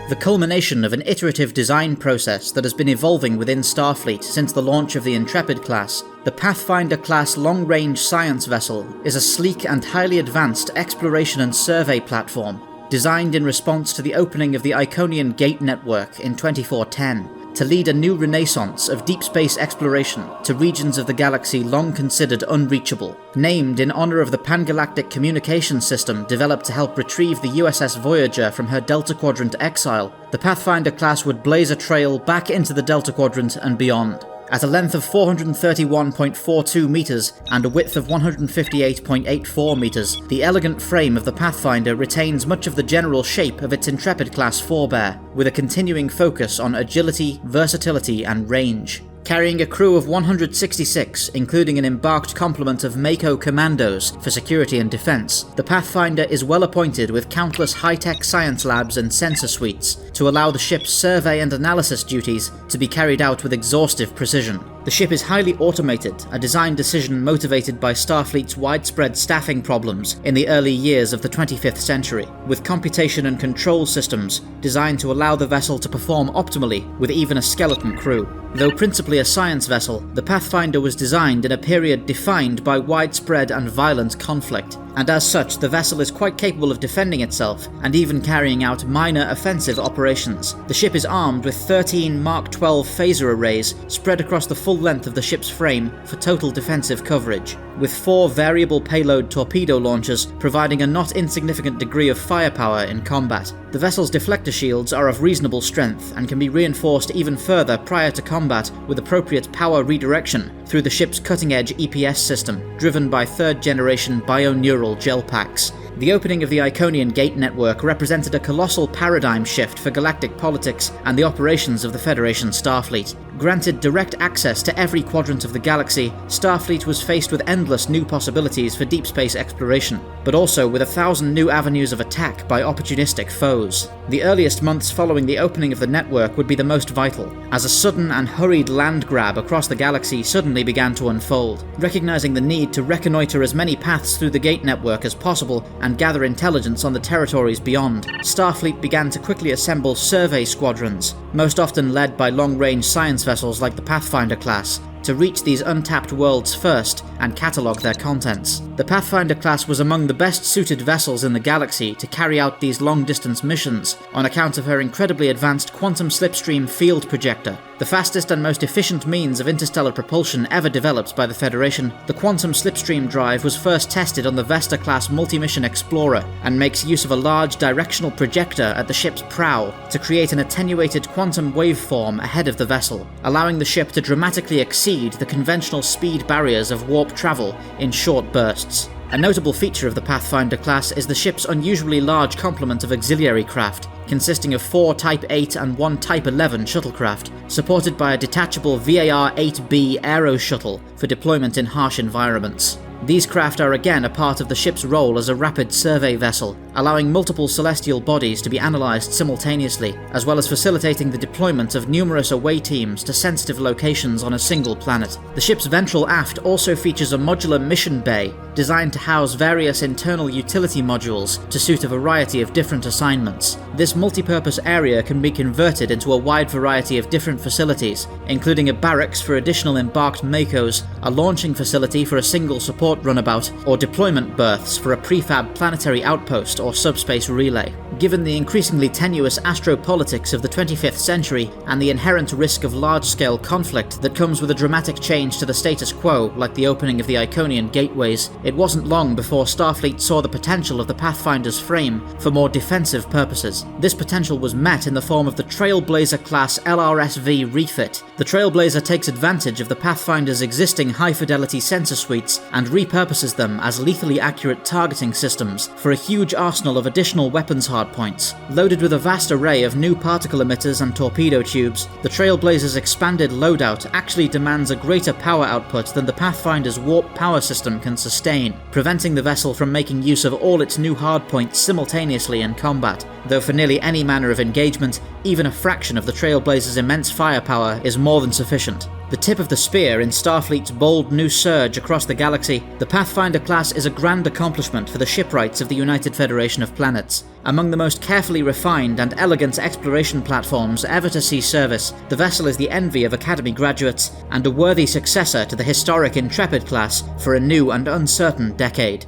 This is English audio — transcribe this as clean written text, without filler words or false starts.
The culmination of an iterative design process that has been evolving within Starfleet since the launch of the Intrepid class, the Pathfinder class long-range science vessel is a sleek and highly advanced exploration and survey platform, designed in response to the opening of the Iconian Gate network in 2410, to lead a new renaissance of deep space exploration to regions of the galaxy long considered unreachable. Named in honor of the Pangalactic communication system developed to help retrieve the USS Voyager from her Delta Quadrant exile, the Pathfinder class would blaze a trail back into the Delta Quadrant and beyond. At a length of 431.42 meters and a width of 158.84 meters, the elegant frame of the Pathfinder retains much of the general shape of its Intrepid-class forebear, with a continuing focus on agility, versatility, and range. Carrying a crew of 166, including an embarked complement of Mako commandos for security and defense, the Pathfinder is well appointed with countless high-tech science labs and sensor suites to allow the ship's survey and analysis duties to be carried out with exhaustive precision. The ship is highly automated, a design decision motivated by Starfleet's widespread staffing problems in the early years of the 25th century, with computation and control systems designed to allow the vessel to perform optimally with even a skeleton crew. Though principally a science vessel, the Pathfinder was designed in a period defined by widespread and violent conflict, and as such the vessel is quite capable of defending itself and even carrying out minor offensive operations. The ship is armed with 13 Mark 12 phaser arrays spread across the full length of the ship's frame for total defensive coverage, with 4 variable payload torpedo launchers providing a not insignificant degree of firepower in combat. The vessel's deflector shields are of reasonable strength and can be reinforced even further prior to combat with appropriate power redirection through the ship's cutting-edge EPS system, driven by third-generation bioneural gel packs. The opening of the Iconian Gate network represented a colossal paradigm shift for galactic politics and the operations of the Federation Starfleet. Granted direct access to every quadrant of the galaxy, Starfleet was faced with endless new possibilities for deep space exploration, but also with 1,000 new avenues of attack by opportunistic foes. The earliest months following the opening of the network would be the most vital, as a sudden and hurried land grab across the galaxy suddenly began to unfold. Recognizing the need to reconnoiter as many paths through the Gate network as possible and gather intelligence on the territories beyond, Starfleet began to quickly assemble survey squadrons, most often led by long-range science vessels like the Pathfinder class, to reach these untapped worlds first and catalogue their contents. The Pathfinder class was among the best suited vessels in the galaxy to carry out these long-distance missions on account of her incredibly advanced quantum slipstream field projector. The fastest and most efficient means of interstellar propulsion ever developed by the Federation, the quantum slipstream drive was first tested on the Vesta-class multi-mission Explorer and makes use of a large directional projector at the ship's prow to create an attenuated quantum waveform ahead of the vessel, allowing the ship to dramatically exceed the conventional speed barriers of warp travel in short bursts. A notable feature of the Pathfinder class is the ship's unusually large complement of auxiliary craft, consisting of 4 Type 8 and 1 Type 11 shuttlecraft, supported by a detachable VAR-8B aero shuttle for deployment in harsh environments. These craft are again a part of the ship's role as a rapid survey vessel, allowing multiple celestial bodies to be analysed simultaneously, as well as facilitating the deployment of numerous away teams to sensitive locations on a single planet. The ship's ventral aft also features a modular mission bay, designed to house various internal utility modules to suit a variety of different assignments. This multi-purpose area can be converted into a wide variety of different facilities, including a barracks for additional embarked Makos, a launching facility for a single support runabout, or deployment berths for a prefab planetary outpost or subspace relay. Given the increasingly tenuous astropolitics of the 25th century and the inherent risk of large-scale conflict that comes with a dramatic change to the status quo, like the opening of the Iconian gateways, it wasn't long before Starfleet saw the potential of the Pathfinder's frame for more defensive purposes. This potential was met in the form of the Trailblazer-class LRSV refit. The Trailblazer takes advantage of the Pathfinder's existing high-fidelity sensor suites and repurposes them as lethally accurate targeting systems for a huge arsenal of additional weapons hardpoints. Loaded with a vast array of new particle emitters and torpedo tubes, the Trailblazer's expanded loadout actually demands a greater power output than the Pathfinder's warp power system can sustain, preventing the vessel from making use of all its new hardpoints simultaneously in combat, though for nearly any manner of engagement, even a fraction of the Trailblazer's immense firepower is more than sufficient. The tip of the spear in Starfleet's bold new surge across the galaxy, the Pathfinder class is a grand accomplishment for the shipwrights of the United Federation of Planets. Among the most carefully refined and elegant exploration platforms ever to see service, the vessel is the envy of Academy graduates, and a worthy successor to the historic Intrepid class for a new and uncertain decade.